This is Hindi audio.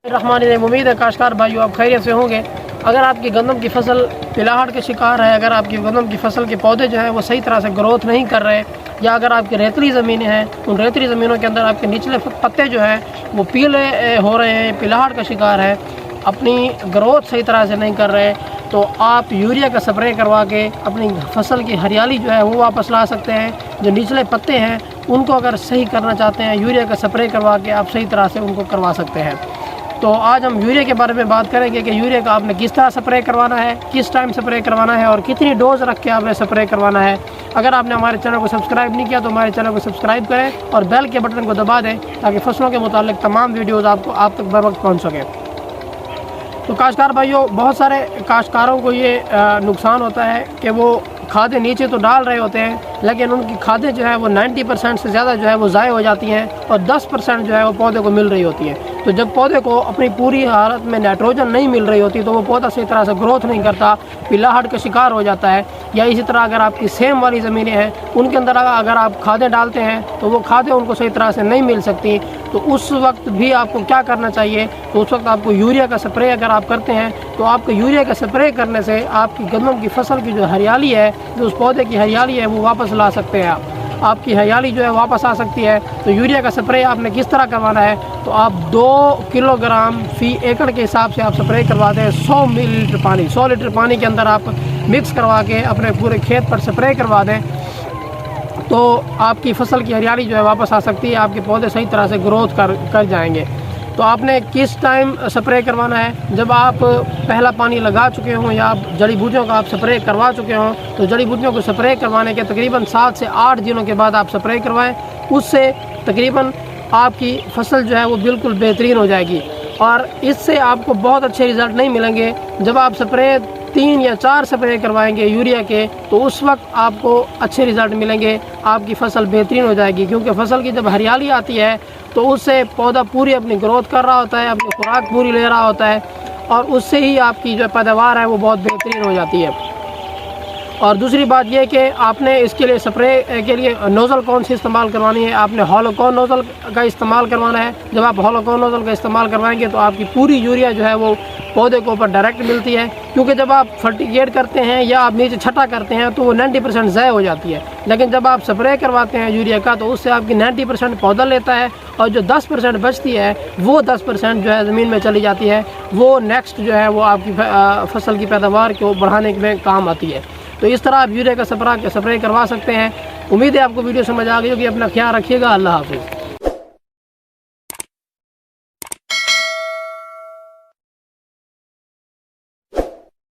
रहमान उम्मीद है काश्तकार भाइयों आप खैरियत से होंगे। अगर आपकी गंदम की फसल पिलाहट के शिकार है, अगर आपकी गंदम की फसल के पौधे जो हैं वो सही तरह से ग्रोथ नहीं कर रहे, या अगर आपकी रेतली ज़मीनें हैं, उन रेतली ज़मीनों के अंदर आपके निचले पत्ते जो हैं वो पीले हो रहे हैं, पिलाहट का शिकार है, अपनी ग्रोथ सही तरह से नहीं कर रहे, तो आप यूरिया का स्प्रे करवा के अपनी फसल की हरियाली जो है वो वापस ला सकते हैं। जो निचले पत्ते हैं उनको अगर सही करना चाहते हैं, यूरिया का स्प्रे करवा के आप सही तरह से उनको करवा सकते हैं। तो आज हम यूरिया के बारे में बात करेंगे कि यूरिया का आपने किस तरह स्प्रे करवाना है, किस टाइम स्प्रे करवाना है और कितनी डोज रख के आपने स्प्रे करवाना है। अगर आपने हमारे चैनल को सब्सक्राइब नहीं किया तो हमारे चैनल को सब्सक्राइब करें और बेल के बटन को दबा दें ताकि फसलों के मुतालिक तमाम वीडियोज़ आप तक बर वक्त पहुँच सकें। तो काश्तकार भाइयों, बहुत सारे काश्तकारों को ये नुकसान होता है कि वो खादें नीचे तो डाल रहे होते हैं लेकिन उनकी खादें जो है वो 90% से ज़्यादा जो है वो ज़ाय हो जाती हैं और 10% जो है वो पौधे को मिल रही होती है। तो जब पौधे को अपनी पूरी हालत में नाइट्रोजन नहीं मिल रही होती तो वो पौधा सही तरह से ग्रोथ नहीं करता, पिलाहट का शिकार हो जाता है। या इसी तरह अगर आपकी सेम वाली ज़मीनें हैं उनके अंदर अगर आप खादें डालते हैं तो वो खादें उनको सही तरह से नहीं मिल सकती, तो उस वक्त भी आपको क्या करना चाहिए, तो उस वक्त आपको यूरिया का स्प्रे अगर आप करते हैं तो आपको यूरिया का स्प्रे करने से आपकी गंदम की फसल की जो हरियाली है, जो उस पौधे की हरियाली है वो वापस ला सकते हैं। आपकी हरियाली जो है वापस आ सकती है। तो यूरिया का स्प्रे आपने किस तरह करवाना है, तो आप 2 किलोग्राम फी एकड़ के हिसाब से आप स्प्रे करवा दें। 100 मिलीलीटर पानी, 100 लीटर पानी के अंदर आप मिक्स करवा के अपने पूरे खेत पर स्प्रे करवा दें, तो आपकी फसल की हरियाली जो है वापस आ सकती है, आपके पौधे सही तरह से ग्रोथ कर जाएंगे। तो आपने किस टाइम स्प्रे करवाना है, जब आप पहला पानी लगा चुके हों या आप जड़ी बूटियों का आप स्प्रे करवा चुके हों, तो जड़ी बूटियों को स्प्रे करवाने के तकरीबन 7 से 8 दिनों के बाद आप स्प्रे करवाएं। उससे तकरीबन आपकी फसल जो है वो बिल्कुल बेहतरीन हो जाएगी और इससे आपको बहुत अच्छे रिज़ल्ट नहीं मिलेंगे। जब आप स्प्रे 3 या 4 स्प्रे करवाएंगे यूरिया के तो उस वक्त आपको अच्छे रिज़ल्ट मिलेंगे, आपकी फसल बेहतरीन हो जाएगी। क्योंकि फसल की जब हरियाली आती है तो उससे पौधा पूरी अपनी ग्रोथ कर रहा होता है, अपनी खुराक पूरी ले रहा होता है और उससे ही आपकी जो पैदावार है वो बहुत बेहतरीन हो जाती है। और दूसरी बात यह कि आपने इसके लिए स्प्रे के लिए नोज़ल कौन सी इस्तेमाल करवानी है, आपने हॉलोकॉन नोज़ल का इस्तेमाल करवाना है। जब आप हॉलोकॉन नोज़ल का इस्तेमाल करवाएंगे तो आपकी पूरी यूरिया जो है वो पौधे के ऊपर डायरेक्ट मिलती है। क्योंकि जब आप फर्टिगेट करते हैं या आप नीचे छटा करते हैं तो वो 90% ज़ाय हो जाती है, लेकिन जब आप स्प्रे करवाते हैं यूरिया का तो उससे आपकी 90% पौधा लेता है और जो 10% बचती है वो 10% जो है ज़मीन में चली जाती है, वो नेक्स्ट जो है वो आपकी फसल की पैदावार को बढ़ाने में काम आती है। तो इस तरह आप यूरिया का स्प्रे करवा सकते हैं। उम्मीद है आपको वीडियो समझ आ गई होगी। अपना ख्याल रखिएगा। अल्लाह हाफ़िज़।